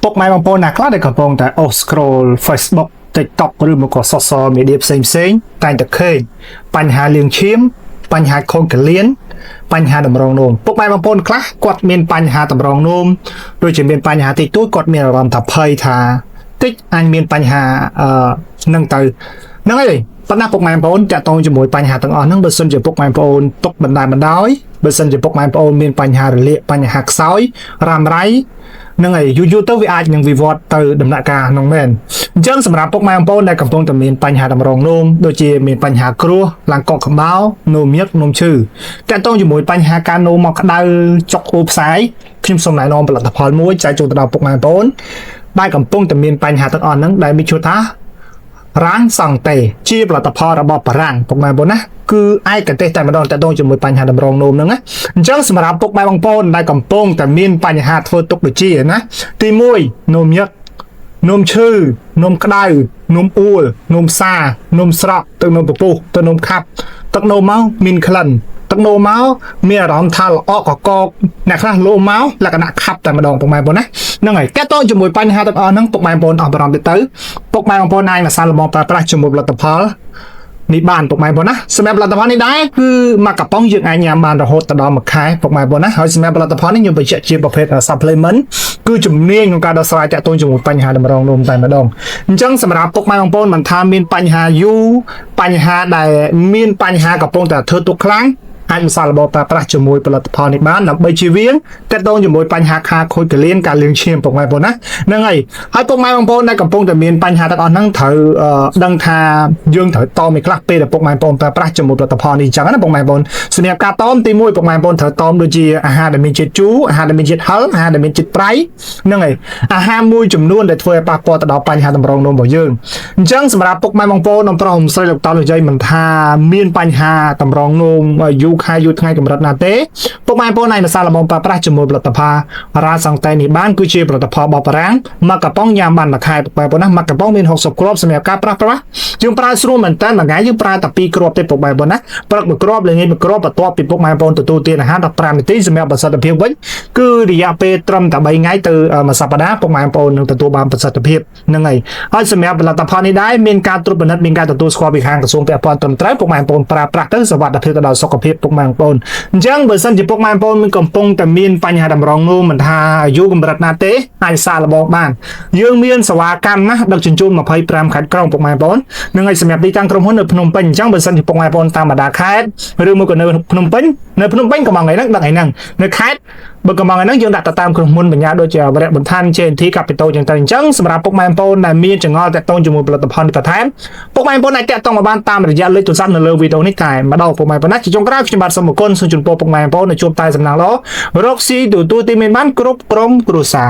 ពុកម៉ែបងប្អូនណាខ្លះដែលកំពុងតែអូស scroll Facebook TikTok ឬមកក៏ social media ផ្សេងតែងតែឃើញបញ្ហាលៀងឈាមបញ្ហាខូចកលៀនបញ្ហាតម្រងនោមពុកម៉ែបងប្អូនខ្លះគាត់មានបញ្ហាតម្រងនោមដូចជាមានបញ្ហាតិចតួចគាត់មានអារម្មណ៍ថាភ័យថាតិចអាចមានបញ្ហានឹងទៅហ្នឹងហើយប៉ុន្តែពុកម៉ែបងប្អូនតាក់ទងជាមួយបញ្ហាទាំងអស់ហ្នឹងបើសិនជាពុកម៉ែបងប្អូនຕົកបណ្ដាយបើសិនជាពុកម៉ែបងប្អូនមានបញ្ហារលាកបញ្ហាខ្សោយរ៉ាំរ៉ៃនឹងហើយយូរទៅវាអាចនឹងវិវត្តទៅដំណាក់កាលហ្នឹងមែនអញ្ចឹងសម្រាប់ពុកម៉ែបងប្អូនដែលកំពុងតែមានបញ្ហាតម្រងនោមដូចជាមានបញ្ហាគ្រោះឡើងកកក្បោនោមញឹកនោមឈឺតាក់ទងជាមួយបញ្ហាការនោមមកក្តៅចុកអូផ្សាយខ្ញុំសូមណែនាំផលិតផលមួយចែកជូនទៅដល់ពុកម៉ែបងប្អូនដែលកំពុងតែមានបញ្ហាទាំងអស់ហ្នឹងដែលមានឈ្មោះថារាងសង់តេជាផលិតផលរបស់បារាំងពុកម៉ែបងប្អូនណាគឺឯកទេសតែម្ដងតទៅជាមួយបញ្ហាតម្រងនោមហ្នឹងណាអញ្ចឹងសម្រាប់ពុកម៉ែបងប្អូនដែលកំពុងតែមានបញ្ហាធ្វើទុកដូចជាណាទី1នោមញឹកនោមឈឺនោមក្តៅនោមអួលនោមសានោមស្រក់ទឹកនោមពពុះទឹកនោមខាប់ទឹកនោមមកមានក្លិនទឹកនោមមកមានអារម្មណ៍ថាល្អកកអ្នកខ្លះលោមកលក្ខណៈខាប់តែម្ដងពុកម៉ែបងប្អូនណាហ្នឹងហើយតើតើជាមួយបញ្ហាទាំងអស់ហ្នឹងពុកម៉ែបងប្អូនអស់បារម្ភទៅពុកម៉ែបងប្អូនអាចមកសាកល្បងប្រើប្រាស់ជាមួយផលិតផលនេះបានពុកម៉ែបងប្អូនណាសម្រាប់ផលិតផលនេះដែរគឺមកកំប៉ុងយើងអាចញ៉ាំបានរហូតដល់មួយខែពុកម៉ែបងប្អូនណាហើយសម្រាប់ផលិតផលនេះខ្ញុំបញ្ជាក់ជាប្រភេទ supplement គឺជំនាញក្នុងការដោះស្រាយតាក់ទងជាមួយបញ្ហាតម្រងនោមតែម្ដងអញ្ចឹងសម្រាប់ពុកម៉ែបងប្អូនមិនថាមានបញ្ហាយូរបញ្ហាដែលមានបញ្ហាកំពុងតែធ្វើទុកខ្លាំងអាចមកសាកល្បងប្រើប្រាស់ជាមួយផលិតផលនេះបានដើម្បីជៀសវាងទាក់ទងជាមួយបញ្ហាខាខូចកលៀនការលៀងឈាមពុកម៉ែបងប្អូនណាហ្នឹងហើយពុកម៉ែបងប្អូនដែលកំពុងតែមានបញ្ហាទាំងអស់ហ្នឹងត្រូវដឹងថាយើងត្រូវតមឯខ្លះពេលដែលពុកម៉ែបងប្អូនប្រើប្រាស់ជាមួយផលិតផលនេះអញ្ចឹងណាពុកម៉ែបងប្អូនសម្រាប់ការតមទី1ពុកម៉ែបងប្អូនត្រូវតមដូចជាអាហារដែលមានជាតិជូរអាហារដែលមានជាតិហឹរអាហារដែលមានជាតិប្រៃហ្នឹងហើយអាហារមួយចំនួនដែលធ្វើឲ្យប៉ះពាល់ទៅដល់បញ្ហាតម្រងនោមរបស់យើងអញ្ចឹងសម្រាប់ពុកម៉ែបងប្អូននំប្រុសនំស្រីលោកតាលោកយាយមិនថាមានបញ្ហាតម្រងនោមយូរខែយូរថ្ងៃកម្រិតណាទេពុកម៉ែបងប្អូនអាចមកសាកល្បងប្រើប្រាស់ជាមួយផលិតផលរ៉ាសង់តេនេះបានគឺជាផលិតផលបបបារាំងមកកំប៉ុងញ៉ាំបានមួយខែពុកម៉ែបងប្អូនណាមកកំប៉ុងមាន60គ្រាប់សម្រាប់ការប្រើប្រាស់យើងប្រើស្រួលមែនតើមួយថ្ងៃយើងប្រើតែ2គ្រាប់ទេពុកម៉ែបងប្អូនណាព្រឹកមួយគ្រាប់ល្ងាចមួយគ្រាប់បន្ទាប់ពីពុកម៉ែបងប្អូនទទួលទានអាហារ15នាទីសម្រាប់ប្រសិទ្ធភាពវិញគឺរយៈពេលត្រឹមតែ3ថ្ងៃទៅមួយសប្តាហ៍ពុកម៉ែបងប្អូននឹងទទួលបានប្រសិទ្ធភាពហ្នឹងហើយសម្រាប់ផលិតផលនេះដែរមានការត្រួតពិនិត្យមានការទទួលស្គាល់ពីខាងក្រសួងពាក់ព័ន្ធត្រឹមត្រូវពុកម៉ែបងប្អូនប្រើប្រាស់ទៅសុវត្ថិភាពទៅដល់សុខភាពពុកម៉ែបងប្អូនអញ្ចឹងបើសិនជាពុកម៉ែបងប្អូនមានកំពុងតែមានបញ្ហាតម្រងនោមមិនថាអាយុកម្រិតណាទេអាចសាកល្បងបានយើងមានសេវាកម្មណាដឹកជញ្ជូន25ខេត្តក្រុងពុកម៉ែបងប្អូននឹងឲ្យសម្រាប់ទីតាំងក្រុមហ៊ុននៅភ្នំពេញអញ្ចឹងបើសិនជាពុកម៉ែបងប្អូនតាមបណ្ដាខេត្តឬមកក៏នៅភ្នំពេញកំងថ្ងៃហ្នឹងដឹកថ្ងៃហ្នឹងនៅខេត្តបើកំងថ្ងៃហ្នឹងយើងដាក់ទៅតាមក្រុមហ៊ុនបញ្ញាដូចជាវរៈបន្ថែម JNT Capital ចឹងទៅអញ្ចឹងសម្រាប់ពុកម៉ែបងប្អូនដែលមានចង្អល់តាក់ទងជាមួយផលិតផលនេះបន្ថែមពុកម៉ែបងប្អូនអាចតាក់ទងមកបានតាមរយៈលេខទូរស័ព្ទនៅលើវីដេអូនេះតែម្ដងពុកម៉ែបងប្អូនណាជាចុងក្រោយខ្ញុំបាទសូមអរគុណសូមជូនពរពុកម៉ែបងប្អូននៅជួបតែសំណាងល្អរកស៊ីទទួលទីមានបានគ្រប់ក្រុមគ្រួសារ